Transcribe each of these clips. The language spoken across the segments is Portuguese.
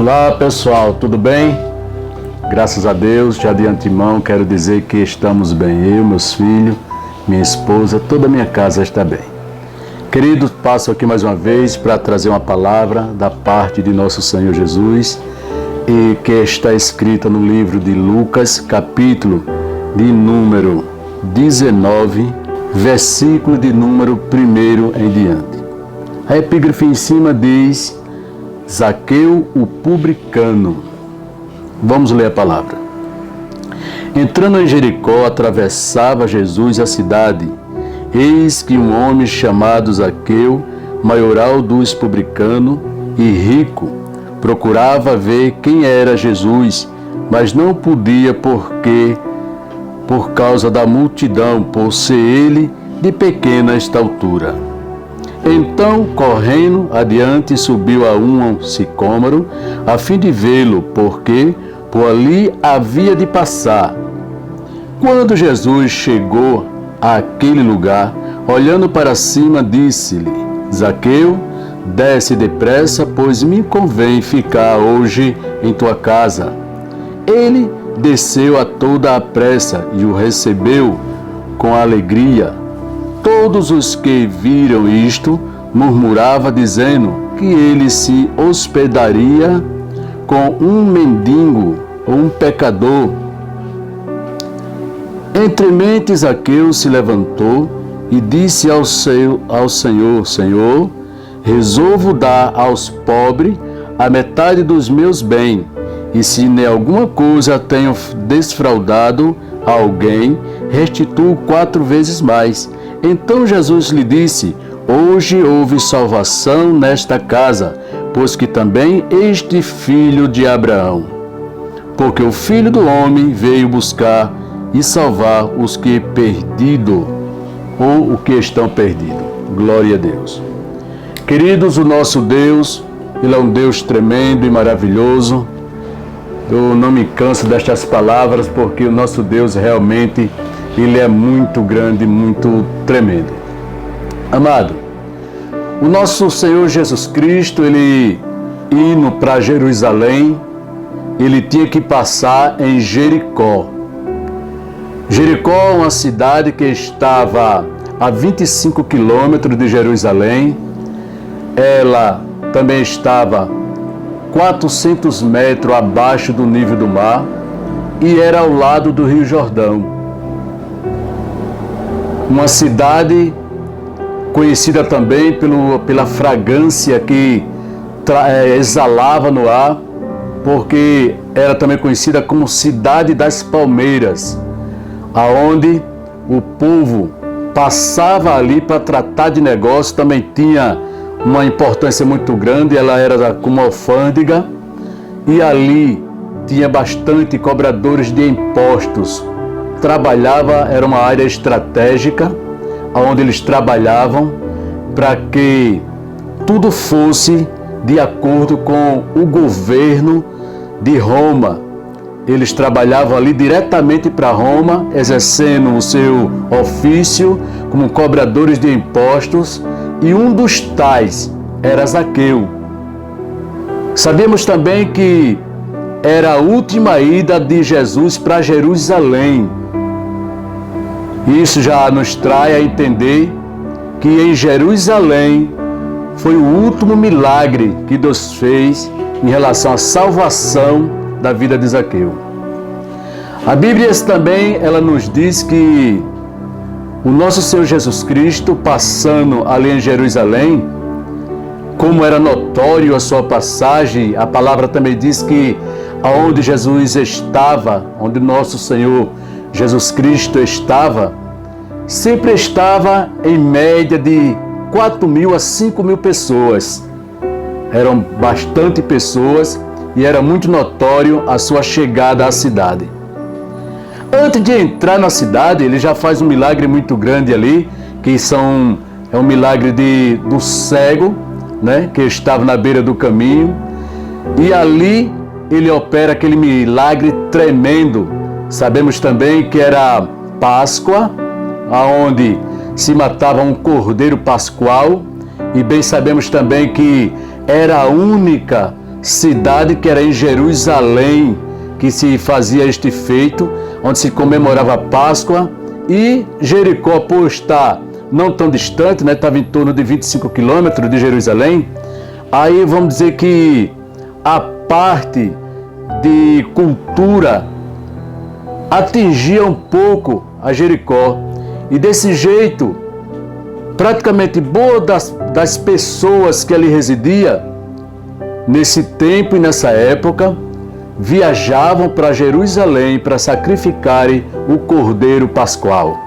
Olá pessoal, tudo bem? Graças a Deus, já de antemão quero dizer que estamos bem, eu, meus filhos, minha esposa, toda a minha casa está bem. Queridos, passo aqui mais uma vez para trazer uma palavra da parte de nosso Senhor Jesus e que está escrita no livro de Lucas, capítulo de número 19, versículo de número 1 em diante. A epígrafe em cima diz: Zaqueu, o publicano. Vamos ler a palavra. Entrando em Jericó, atravessava Jesus a cidade. Eis que um homem chamado Zaqueu, maioral dos publicanos e rico, procurava ver quem era Jesus, mas não podia por causa da multidão, por ser ele de pequena estatura. Então, correndo adiante, subiu a um sicômoro, a fim de vê-lo, porque por ali havia de passar. Quando Jesus chegou àquele lugar, olhando para cima, disse-lhe: Zaqueu, desce depressa, pois me convém ficar hoje em tua casa. Ele desceu a toda a pressa e o recebeu com alegria. Todos os que viram isto murmuravam, dizendo que ele se hospedaria com um mendigo ou um pecador. Entremente Zaqueu se levantou e disse ao Senhor: Senhor, resolvo dar aos pobres a metade dos meus bens, e se em alguma coisa tenho desfraudado a alguém, restituo 4 vezes mais. Então Jesus lhe disse: Hoje houve salvação nesta casa, pois que também este filho de Abraão. Porque o Filho do Homem veio buscar e salvar os que perdido, ou o que estão perdidos. Glória a Deus. Queridos, o nosso Deus, Ele é um Deus tremendo e maravilhoso. Eu não me canso destas palavras, porque o nosso Deus realmente, Ele é muito grande, muito tremendo. Amado, o nosso Senhor Jesus Cristo, Ele indo para Jerusalém, Ele tinha que passar em Jericó. Jericó é uma cidade que estava a 25 quilômetros de Jerusalém. Ela também estava 400 metros abaixo do nível do mar e era ao lado do Rio Jordão. Uma cidade conhecida também pela fragrância que exalava no ar, porque era também conhecida como Cidade das Palmeiras, aonde o povo passava ali para tratar de negócio. Também tinha uma importância muito grande, ela era como alfândega, e ali tinha bastante cobradores de impostos. Era uma área estratégica, onde eles trabalhavam para que tudo fosse de acordo com o governo de Roma. Eles trabalhavam ali diretamente para Roma, exercendo o seu ofício como cobradores de impostos, e um dos tais era Zaqueu. Sabemos também que era a última ida de Jesus para Jerusalém. Isso já nos traz a entender que em Jerusalém foi o último milagre que Deus fez em relação à salvação da vida de Zaqueu. A Bíblia também ela nos diz que o nosso Senhor Jesus Cristo, passando ali em Jerusalém, como era notório a sua passagem, a palavra também diz que aonde Jesus estava, onde nosso Senhor Jesus Cristo estava, sempre estava em média de 4.000 a 5.000 pessoas. Eram bastante pessoas e era muito notório a sua chegada à cidade. Antes de entrar na cidade, ele já faz um milagre muito grande ali, que é um milagre do cego, né, que estava na beira do caminho, e ali ele opera aquele milagre tremendo. Sabemos também que era Páscoa, aonde se matava um cordeiro pascual, e bem sabemos também que era a única cidade que era em Jerusalém, que se fazia este feito, onde se comemorava a Páscoa, e Jericó, por estar não tão distante, né, estava em torno de 25 quilômetros de Jerusalém. Aí vamos dizer que a parte de cultura atingia um pouco a Jericó, e desse jeito praticamente boa das pessoas que ali residia nesse tempo e nessa época viajavam para Jerusalém para sacrificarem o Cordeiro Pascual.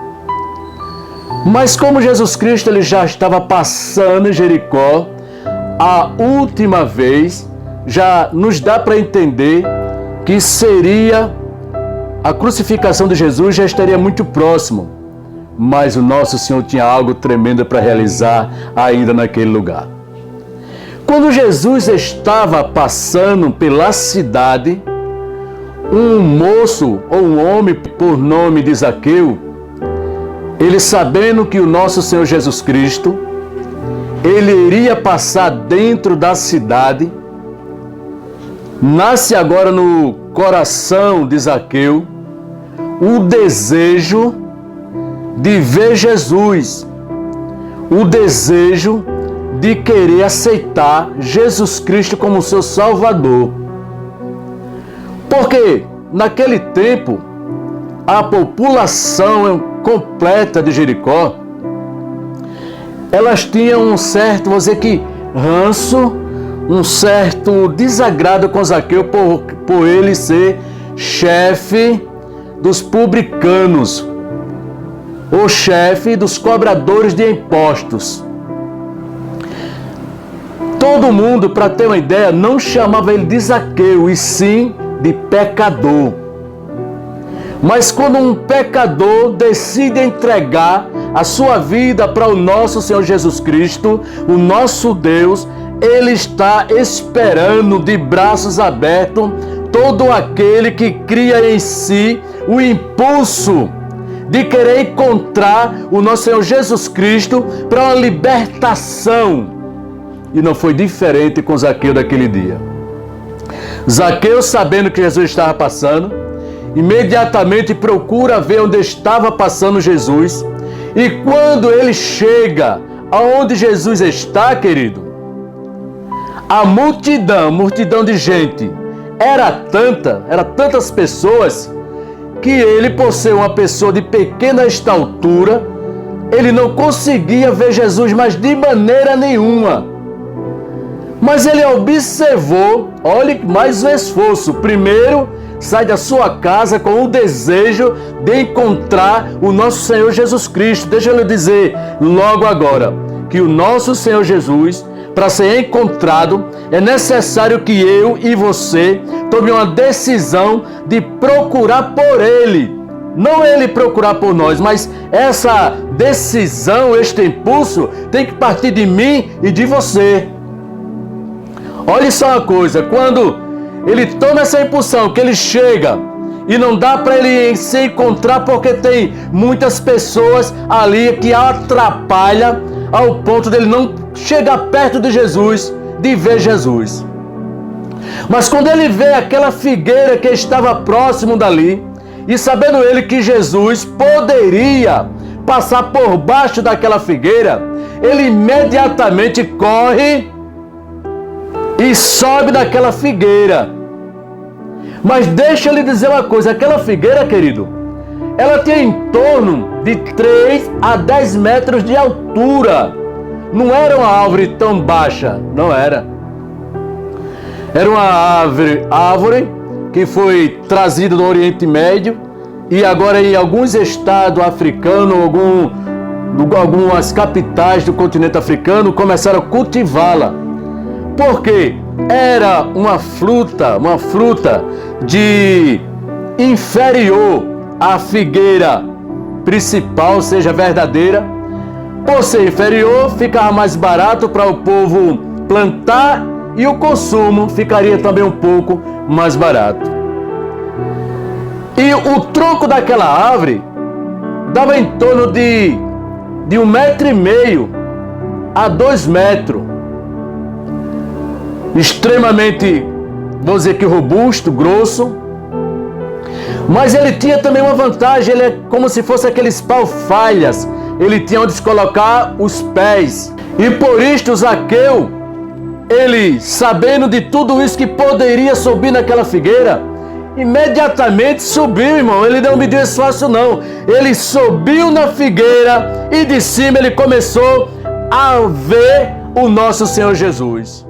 Mas como Jesus Cristo ele já estava passando em Jericó a última vez, já nos dá para entender que seria a crucificação de Jesus, já estaria muito próximo. Mas o nosso Senhor tinha algo tremendo para realizar ainda naquele lugar. Quando Jesus estava passando pela cidade, um moço ou um homem por nome de Zaqueu, ele sabendo que o nosso Senhor Jesus Cristo, ele iria passar dentro da cidade, nasce agora no coração de Zaqueu o desejo de ver Jesus, o desejo de querer aceitar Jesus Cristo como seu Salvador. Porque naquele tempo a população completa de Jericó, elas tinham um certo, vou dizer que ranço, um certo desagrado com Zaqueu por ele ser chefe dos publicanos, o chefe dos cobradores de impostos. Todo mundo, para ter uma ideia, não chamava ele de Zaqueu, e sim de pecador. Mas quando um pecador decide entregar a sua vida para o nosso Senhor Jesus Cristo, o nosso Deus, Ele está esperando de braços abertos todo aquele que cria em si o impulso de querer encontrar o nosso Senhor Jesus Cristo para uma libertação. E não foi diferente com Zaqueu daquele dia. Zaqueu, sabendo que Jesus estava passando, imediatamente procura ver onde estava passando Jesus. E quando ele chega aonde Jesus está, querido, a multidão de gente era tantas pessoas, que ele, por ser uma pessoa de pequena estatura, ele não conseguia ver Jesus, mas de maneira nenhuma. Mas ele observou, olhe mais um esforço. Primeiro, sai da sua casa com o desejo de encontrar o nosso Senhor Jesus Cristo. Deixa eu lhe dizer logo agora que o nosso Senhor Jesus, para ser encontrado, é necessário que eu e você tome uma decisão de procurar por Ele. Não Ele procurar por nós, mas essa decisão, este impulso, tem que partir de mim e de você. Olha só uma coisa, quando ele toma essa impulsão, que ele chega e não dá para ele se encontrar porque tem muitas pessoas ali que atrapalham ao ponto dele não chegar perto de Jesus, de ver Jesus. Mas quando ele vê aquela figueira que estava próximo dali, e sabendo ele que Jesus poderia passar por baixo daquela figueira, ele imediatamente corre e sobe daquela figueira. Mas deixa eu lhe dizer uma coisa, aquela figueira, querido, ela tinha em torno de 3 a 10 metros de altura. Não era uma árvore tão baixa, não era. Era uma árvore que foi trazida do Oriente Médio e agora em alguns estados africanos, algumas capitais do continente africano começaram a cultivá-la. Porque era uma fruta de inferior à figueira principal, seja verdadeira. Por ser inferior, ficava mais barato para o povo plantar e o consumo ficaria também um pouco mais barato. E o tronco daquela árvore dava em torno de 1,5 metro a 2 metros. extremamente, vou dizer que robusto, grosso. Mas ele tinha também uma vantagem, ele é como se fosse aqueles pau-falhas. Ele tinha onde se colocar os pés. E por isto Zaqueu, ele sabendo de tudo isso que poderia subir naquela figueira, imediatamente subiu, irmão. Ele não mediu esforço não. Ele subiu na figueira e de cima ele começou a ver o nosso Senhor Jesus.